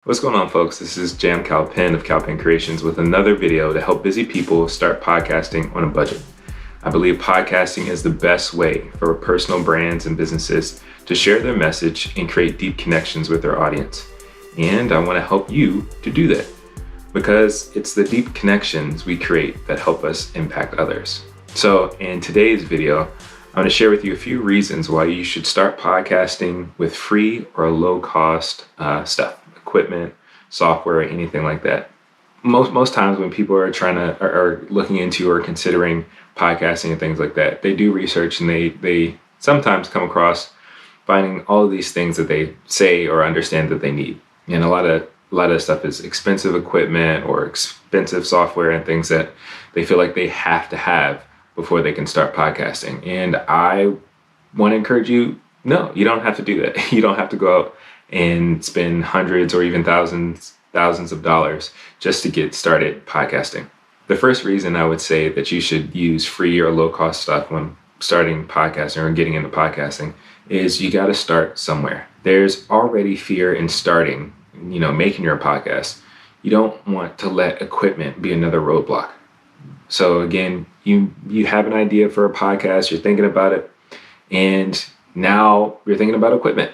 What's going on, folks? This is Jamiel Cal-Pin of Cal-Pin Creations with another video to help busy people start podcasting on a budget. I believe podcasting is the best way for personal brands and businesses to share their message and create deep connections with their audience. And I want to help you to do that because it's the deep connections we create that help us impact others. So in today's video, I'm going to share with you a few reasons why you should start podcasting with free or low-cost stuff. Equipment, software, anything like that. Most times when people are looking into or considering podcasting and things like that, they do research and they sometimes come across finding all of these things that they say or understand that they need. And a lot of stuff is expensive equipment or expensive software and things that they feel like they have to have before they can start podcasting. And I want to encourage you, no, you don't have to do that. You don't have to go out and spend hundreds or even thousands of dollars just to get started podcasting. The first reason I would say that you should use free or low-cost stuff when starting podcasting or getting into podcasting is you got to start somewhere. There's already fear in starting, making your podcast. You don't want to let equipment be another roadblock. So again, you have an idea for a podcast, you're thinking about it, and now you're thinking about equipment.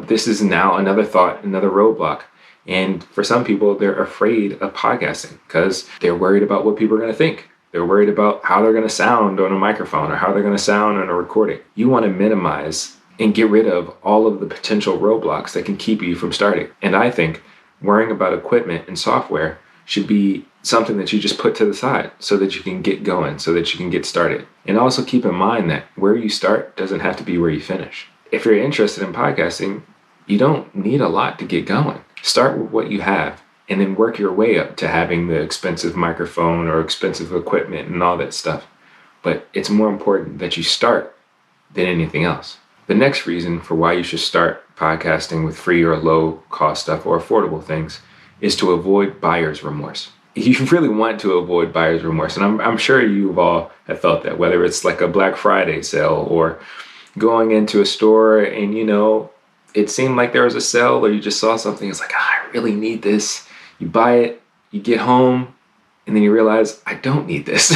This is now another thought, another roadblock. And for some people, they're afraid of podcasting because they're worried about what people are going to think. They're worried about how they're going to sound on a microphone or how they're going to sound on a recording. You want to minimize and get rid of all of the potential roadblocks that can keep you from starting. And I think worrying about equipment and software should be something that you just put to the side so that you can get going, so that you can get started. And also keep in mind that where you start doesn't have to be where you finish. If you're interested in podcasting, you don't need a lot to get going. Start with what you have and then work your way up to having the expensive microphone or expensive equipment and all that stuff. But it's more important that you start than anything else. The next reason for why you should start podcasting with free or low cost stuff or affordable things is to avoid buyer's remorse. You really want to avoid buyer's remorse. And I'm sure you all have felt that, whether it's like a Black Friday sale or going into a store and it seemed like there was a sale or you just saw something, it's like, I really need this. You buy it, you get home, and then you realize, I don't need this.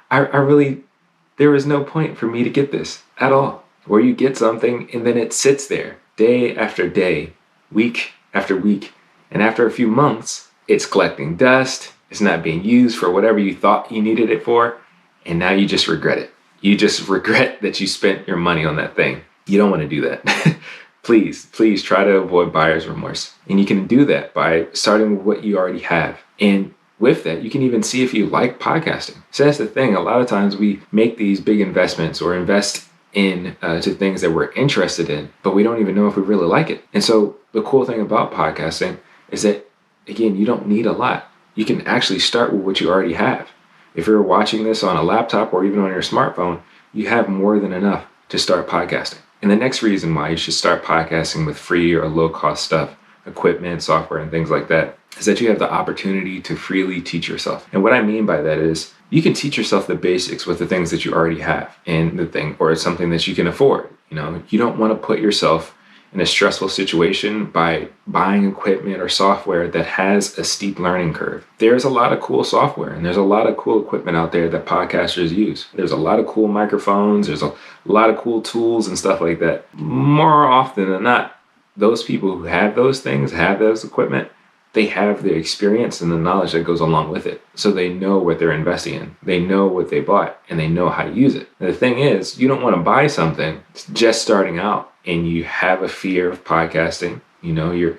There was no point for me to get this at all. Or you get something and then it sits there day after day, week after week, and after a few months, it's collecting dust, it's not being used for whatever you thought you needed it for, and now you just regret it. You just regret that you spent your money on that thing. You don't want to do that. Please try to avoid buyer's remorse. And you can do that by starting with what you already have. And with that, you can even see if you like podcasting. So that's the thing. A lot of times we make these big investments or invest in to things that we're interested in, but we don't even know if we really like it. And so the cool thing about podcasting is that, again, you don't need a lot. You can actually start with what you already have. If you're watching this on a laptop or even on your smartphone, you have more than enough to start podcasting. And the next reason why you should start podcasting with free or low-cost stuff, equipment, software, and things like that, is that you have the opportunity to freely teach yourself. And what I mean by that is you can teach yourself the basics with the things that you already have or it's something that you can afford. You don't want to put yourself in a stressful situation by buying equipment or software that has a steep learning curve. There's a lot of cool software and there's a lot of cool equipment out there that podcasters use. There's a lot of cool microphones, there's a lot of cool tools and stuff like that. More often than not, those people who have those things, have those equipment, they have the experience and the knowledge that goes along with it. So they know what they're investing in. They know what they bought and they know how to use it. And the thing is, you don't want to buy something just starting out and you have a fear of podcasting. You're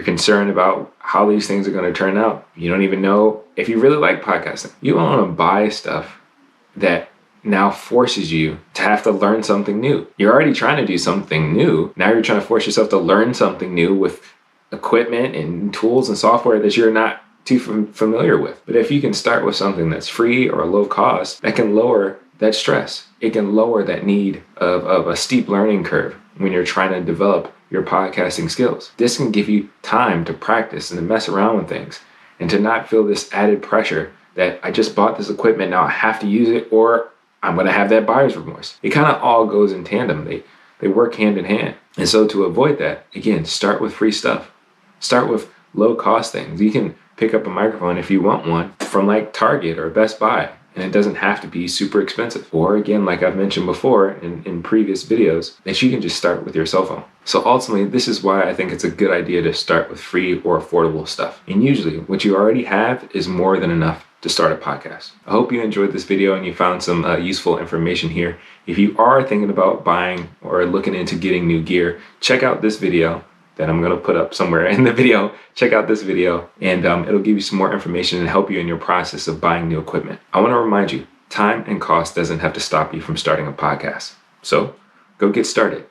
concerned about how these things are going to turn out. You don't even know if you really like podcasting. You don't want to buy stuff that now forces you to have to learn something new. You're already trying to do something new. Now you're trying to force yourself to learn something new with equipment and tools and software that you're not too familiar with. But if you can start with something that's free or low cost, that can lower that stress. It can lower that need of a steep learning curve when you're trying to develop your podcasting skills. This can give you time to practice and to mess around with things and to not feel this added pressure that I just bought this equipment, now I have to use it or I'm going to have that buyer's remorse. It kind of all goes in tandem. They work hand in hand. And so to avoid that, again, start with free stuff. Start with low cost things. You can pick up a microphone if you want one from like Target or Best Buy, and it doesn't have to be super expensive. Or again, like I've mentioned before in previous videos, that you can just start with your cell phone. So ultimately, this is why I think it's a good idea to start with free or affordable stuff. And usually what you already have is more than enough to start a podcast. I hope you enjoyed this video and you found some useful information here. If you are thinking about buying or looking into getting new gear, check out this video that I'm going to put up somewhere in the video. Check out this video and it'll give you some more information and help you in your process of buying new equipment. I want to remind you, time and cost doesn't have to stop you from starting a podcast. So go get started.